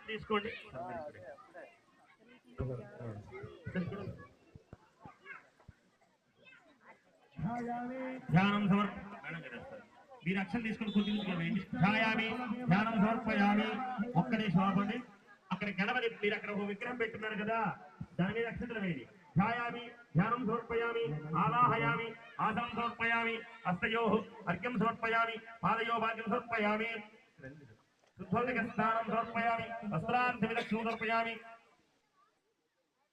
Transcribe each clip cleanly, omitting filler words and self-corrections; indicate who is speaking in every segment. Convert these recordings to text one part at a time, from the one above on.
Speaker 1: తీసుకోండి. ధ్యానం మీరు అక్షరం తీసుకొని కొద్దిగా వేయండి. ధ్యాయామి, ధ్యానం సమర్పయామి. ఒక్కడే శోభండి. అక్కడ గణపతి మీరు అక్కడ ఒక విగ్రహం పెట్టున్నారు కదా, దాని మీద అక్షతలు వేయండి. ధ్యాయామి, ధ్యానం సమర్పయామి, ఆవాహయామి, ఆసనం సమర్పయామి, హస్తయో అర్ఘ్యం సమర్పయామి, పాదయో భాగ్యం సమర్పయామి, శుద్ధోదక స్నానం సమర్పయామి, వస్త్రాంత విలక్షణం సమర్పయామి.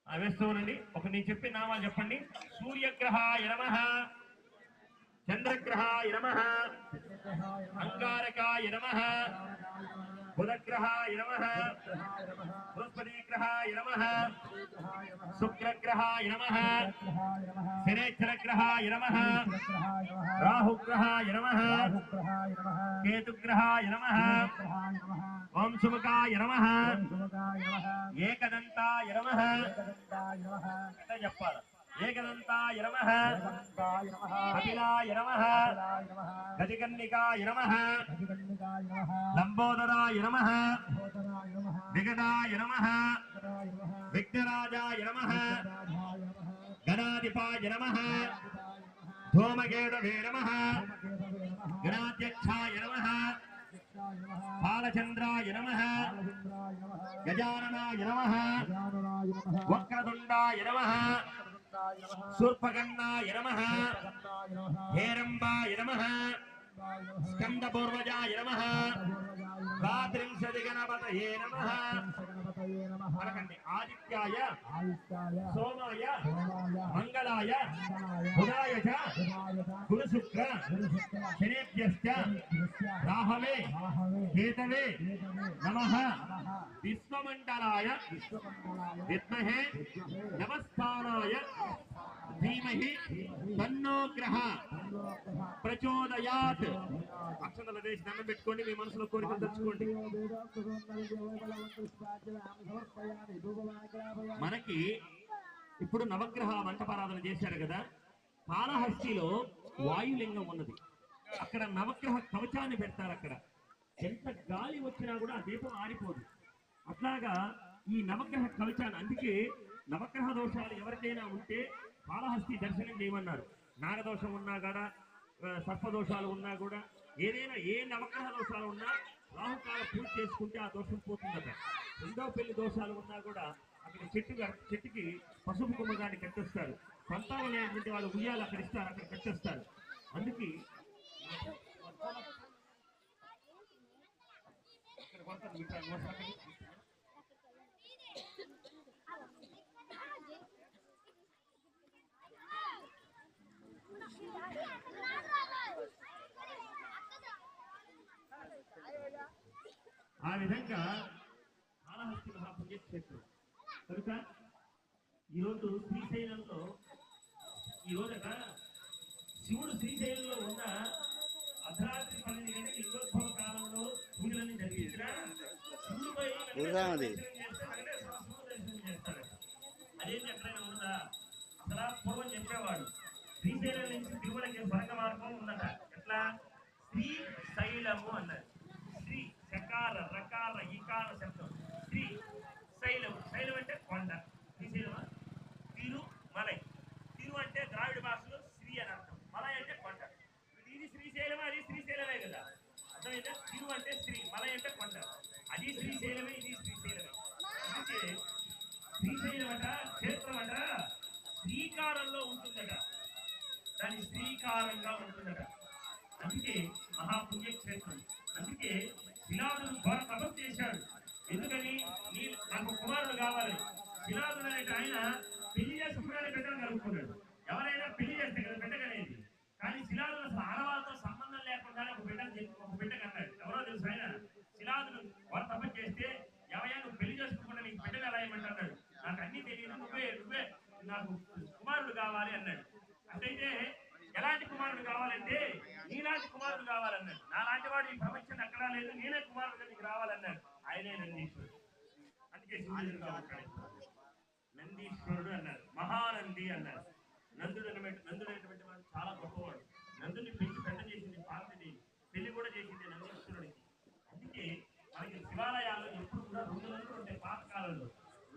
Speaker 1: వేస్తూనండి. ఒక నేను చెప్పిన నామాలు చెప్పండి. సూర్యగ్రహాయ నమః, చంద్రగ్రహాయ నమః, అంగారకాయ నమః, బుధగ్రహాయ నమః, బృహస్పతిగ్రహాయ నమః, శుక్రగ్రహాయ నమః, శనేశ్వరగ్రహాయ నమః, రాహుగ్రహాయ నమః, కేతుగ్రహాయ నమః, వంశముఖాయ నమః, ఏకదంతాయ నమః. చెప్పాలి. ఏకదంతాయ నమః, కపిలాయ నమః, గజకర్ణికాయ నమః, లంబోదరాయ నమః, విగడాయ నమః, విఘ్నరాజాయ నమః, గణాధిపాయ నమః, ధూమకేతవే నమః, గణాధ్యక్షాయ నమః, బాలచంద్రాయ నమః, గజాననాయ నమః, వక్రతుండాయ నమః, శూర్పకర్ణాయ నమః, హేరంబాయ నమః, స్కందపూర్వజాయ నమః, రాత్రింశతి గణపతయే నమః. ఆదిత్యాయ, సోమాయ, మంగళాయ, బుధాయ చ, గురు శుక్ర శనేభ్యశ్చ రాహవే కేతవే నమః. విశ్వమండలాయ విద్మహే నమస్థానాయ ధీమహి తన్నో గ్రహ ప్రచోదయాత్. అక్షతలు వేసి దండం పెట్టుకోండి. మీ మనసులో కోరికలు తెచ్చుకోండి. మనకి ఇప్పుడు నవగ్రహ మంటపారాధన చేశారు కదా, కాళహస్తిలో వాయులింగం ఉన్నది. అక్కడ నవగ్రహ కవచాన్ని పెడతారు. అక్కడ ఎంత గాలి వచ్చినా కూడా ఆ దీపం ఆరిపోదు. అట్లాగా ఈ నవగ్రహ కవచాన్ని, అందుకే నవగ్రహ దోషాలు ఎవరికైనా ఉంటే కాళహస్తి దర్శనం చేయమన్నారు. నాగదోషం ఉన్నా కూడా, సర్పదోషాలు ఉన్నా కూడా, ఏదైనా ఏ నవగ్రహ దోషాలు ఉన్నా రాహుకాల పూజ చేసుకుంటే ఆ దోషం పోతుందట. రెండో పెళ్లి దోషాలు ఉన్నా కూడా అక్కడ చెట్టుకి పసుపు కుమ్మగాన్ని కట్టేస్తారు. సంతానం లేనటువంటి వాళ్ళు ఉయ్యాలు అక్కడ ఇస్తారు, అక్కడ కట్టేస్తారు. అందుకే ఆ విధంగా కాళహస్తి మహాపుణ్యక్షేత్రం కనుక ఈరోజు శ్రీశైలంలో, ఈరోజట శివుడు శ్రీశైలంలో ఉన్న అర్ధరాత్రి 12 గంటల లింగోద్భవ కాలంలో పూజలన్నీ జరిగించిన శివుడిపై చేస్తాడు. అదేంటి ఎక్కడైనా ఉందా? అసలు పూర్వం చెప్పేవాడు శ్రీశైలం నుంచి తిరుమలకి స్వర్గ మార్గం ఉందట. ఎట్లా? శ్రీశైలము అన్నారు. శ్రీ శకార రకార ఈకార శబ్దం. శ్రీ శైలం, శైలం అంటే కొండ. శ్రీశైలమా? తిరు మలై. తిరు అంటే ద్రావిడ భాషలో శ్రీ అని అర్థం, మలై అంటే కొండ. ఇది శ్రీశైలం, అది శ్రీశైలమే కదా. అర్థమైందా? తిరు అంటే శ్రీ, మలై అంటే కొండ. అది శ్రీశైలమే, ఇది శ్రీశైలమే. అందుకే శ్రీశైలం అట, క్షేత్రం అట శ్రీకారంలో ఉంటుందట. దాని శ్రీకారంగా ఉంటుందట. అందుకే మహాపుణ్యక్షేత్రం. అందుకే శిలాదుడు ఘోర తపస్సు చేశాడు. ఎందుకని? నాకు కుమారుడు కావాలి. శిలాదుడు అనేటి ఆయన పెళ్లి చేసుకున్నాడు, బిడ్డను కలుపుకున్నాడు. ఎవరైనా పెళ్లి చేస్తే కదా బిడ్డగనేది. కానీ శిలాదుడు అసలు ఆడవాళ్ళతో సంబంధం లేకుండానే ఒక బిడ్డ కన్నాడు. ఎవరో తెలుసు ఆయన. శిలాదుడు ఘోర తపస్సు చేస్తే, ఎవరైనా నువ్వు పెళ్లి చేసుకుంటే నీకు బిడ్డను ఎలా ఏమంటున్నాడు? నాకు అన్ని తెలియదు, నువ్వే నాకు కుమారుడు కావాలి అన్నాడు. అంటే ఎలాంటి కుమారుడు కావాలంటే నీలాంటి కుమారుడు కావాలన్నాడు. నాలాంటి వాడు ఈ ప్రపంచం ఎక్కడా లేదు, నేనే కుమారుడుగా నీకు రావాలన్నాడు. ఆయనే నందీశ్వరుడు. అందుకే నందీశ్వరుడు అన్నారు, మహానంది అన్నారు. నందుడైనటువంటి వాడు చాలా గొప్పవాడు. నందుని పెంచి పెద్ద చేసింది పార్వతి, పెళ్లి కూడా చేసింది నందీశ్వరుడికి. అందుకే మనకి శివాలయాల్లో ఎప్పుడు కూడా 2 నందులు ఉంటాయి పాతకాలంలో.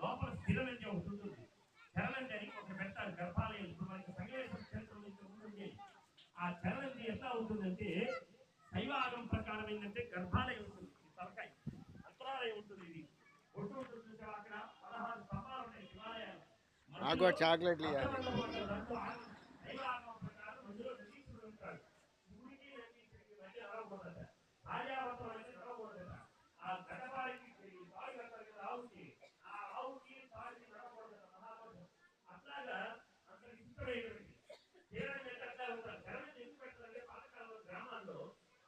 Speaker 1: లోపల స్థిరనంది ఒకటి ఉంటుంది, చరణంది అని ఒక పెడతారు గర్భాలయం. ఇప్పుడు మనకి సంగమేశ్వర క్షేత్రం నుంచి ఉంటుంది. ఆ చరణంది ఎట్లా ఉంటుందంటే శైవ ఆగం ప్రకారం ఏంటంటే గర్భాలయం ఉంటుంది, తలకాయ అంతరాలయం ఉంటుంది. ఇది ఒట్టు ఉంటుంది చూసావా, అక్కడ 16 స్తంభాలు ఉంటాయి శివాలయాలు.
Speaker 2: నాకు చాక్లెట్లు
Speaker 1: శైవ ఆగమం ప్రకారం మధ్యలో నందీశ్వరుడు ఉంటాడు. శివుడికి నందీశ్వరుడికి మధ్య నడవకూడదట, ఆర్యావర్తం అనేది నడవకూడదట. ఆ గడపాలకి తాడు కట్టారు కదా ఆవుకి, ఆ ఆవుకి తాడికి నడవకూడదట మహాభారతం. అట్లాగా అంత ఇష్టమైనటువంటి తీరాన్ని ఎక్కడ ఉంటారు. తెరని ఎందుకు పెడతారంటే పాతకాలంలో గ్రామాల్లో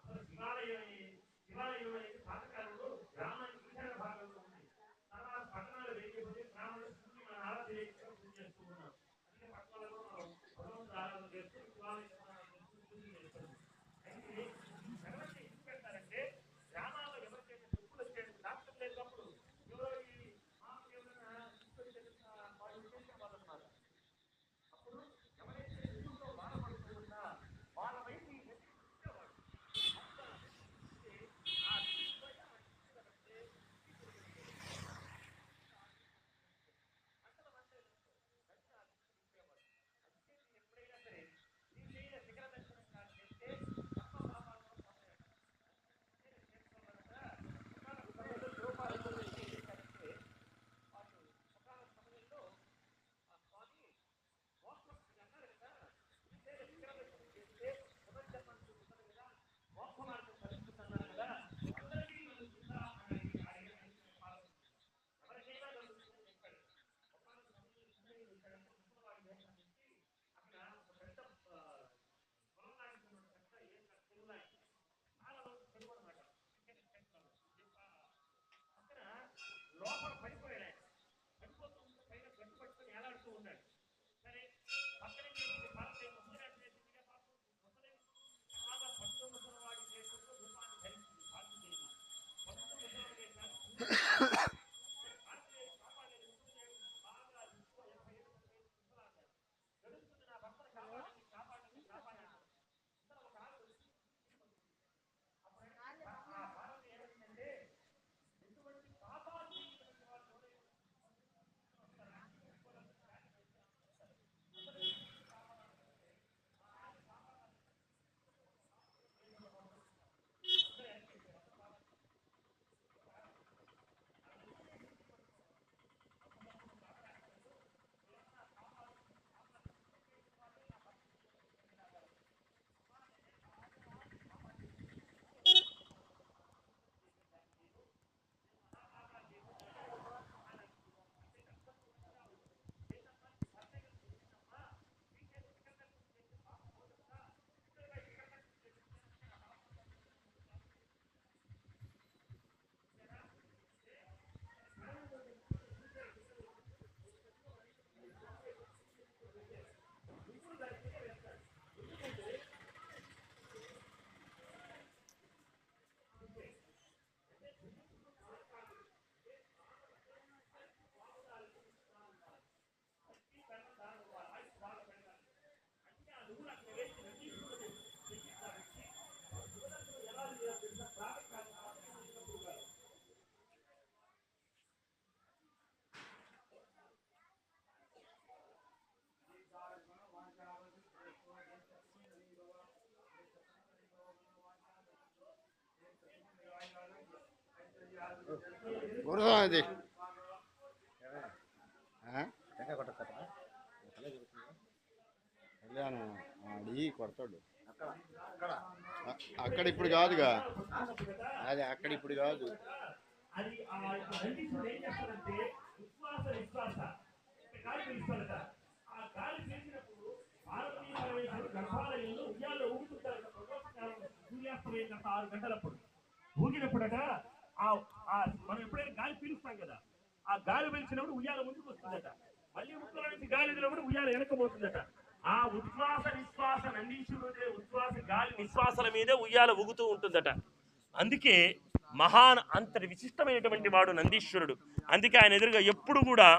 Speaker 1: అసలు శివాలయం అనేది పాతకాలంలో గ్రామానికి ఈశాన్య భాగంలో ఉంది. తర్వాత పట్టణాలు వేయకపోతే గ్రామంలో శివుని మన ఆరాధన పూజ చేస్తూ ఉన్నాం. అందుకే పట్టణాలలో మనం భగవంతుడు ఆరాధన చేస్తూ శివాలయం పూజ చేస్తాం. అయితే ఈ తెరని ఎందుకు పెడతారంటే గ్రామాల్లో ఎవరికైతే చెప్పులు వచ్చే డాక్టర్ లేనప్పుడు ఎవరో ఈ మాకు ఎవరైనా వాళ్ళు విశేషం వాళ్ళు ఉన్నారు. అప్పుడు ఎవరైతే ఎదురుతో బాధపడుతూ ఉన్నా వాళ్ళ వైపు ఎదుర్కొనేవాడు. ఆ ఎప్పుడైనా సరే శ్రీశైల శిఖర దర్శనం కానీ చేస్తే తప్ప పాపాలను పొందలేడు. రూపాయలు ఏం చేశారంటే వాళ్ళు ఒకనొక సమయంలో ఆ స్వామి మోక్షం అన్నారు కదా, శ్రీశైల శిఖర దర్శనం చేస్తే పునర్జన్మం చూపుతారు కదా, మోక్ష మార్గం కలుగుతున్నారు కదా, అందరికీ కలుగుతుందా ఎవరికైనా కలుగుతుందని చెప్పాడు. ఒకనొక సమయంలో శ్రీశైలం వచ్చాడంటే ముసలివాడి వేషం నుంచి అక్కడ ఒక పెద్ద పొలం లాంటి పెద్ద ఏం చెరువు లాంటి చాలా వరకు చెరువు అనమాట. అక్కడ లోపల పడిపోయాడు ఆయన. పడిపోతూ ఉంటే పైన గట్టు పట్టుకొని ఏలాడుతూ ఉన్నాడు. సరే పక్కన చేసింది భారతీయ ముసలిగాడు చేసిందిగా పాపం ముసలి బాగా పట్టు ముసలివాడి చేతుల్లో రూపాన్ని ధరించింది భారతీదేవి. పట్టు ముసలివాడి చేశారు భారతీయ కాపాడేది ముసలిదేవి బాగా 80 ఏళ్ళు ముసలాడారు. గడుస్తుంది నా భర్తను కాపాడండి కాపాడండి కాపాడండి. ఇతను ఒక ఆవిడ వచ్చి అప్పుడు ఆ భారత ఏమైందంటే ఎటువంటి పాపాలు చేయటువంటి వాళ్ళు ఎవరైనా
Speaker 2: అది అడిగి కొడతాడు అక్కడ ఇప్పుడు కాదుగా, అది అక్కడ ఇప్పుడు కాదు.
Speaker 1: అది ఆ నందీశ్వరుడు ఏం చేస్తాడంటే విశ్వాస గాలి పీలుస్తాడట. ఆ గాలి పీల్చినప్పుడు పార్వతీ పరమేశ్వరుడు గర్భాలయంలో ఉయ్యాల్లో ఊగుతుంటారట. ప్రదోషకాలం సూర్యాస్తమయం 6 గంటలప్పుడు ఊగినప్పుడట మనం ఎప్పుడైనా గాలి పీలుస్తాం కదా, ఆ గాలి పీల్చినప్పుడు ఉయ్యాల ముందుకు వస్తుందట. మళ్ళీ ముక్కల నుంచి గాలి వదిలినప్పుడు ఉయ్యాల వెనకపోతుందట. ఆ ఉచ్ఛ్వాస నిశ్వాస నందీశ్వరుడు ఉచ్ఛ్వాస గాలి నిశ్వాసల మీదే ఉయ్యాల ఊగుతూ ఉంటుందట. అందుకే మహాన్ అంతటి విశిష్టమైనటువంటి వాడు నందీశ్వరుడు. అందుకే ఆయన ఎదురుగా ఎప్పుడు కూడా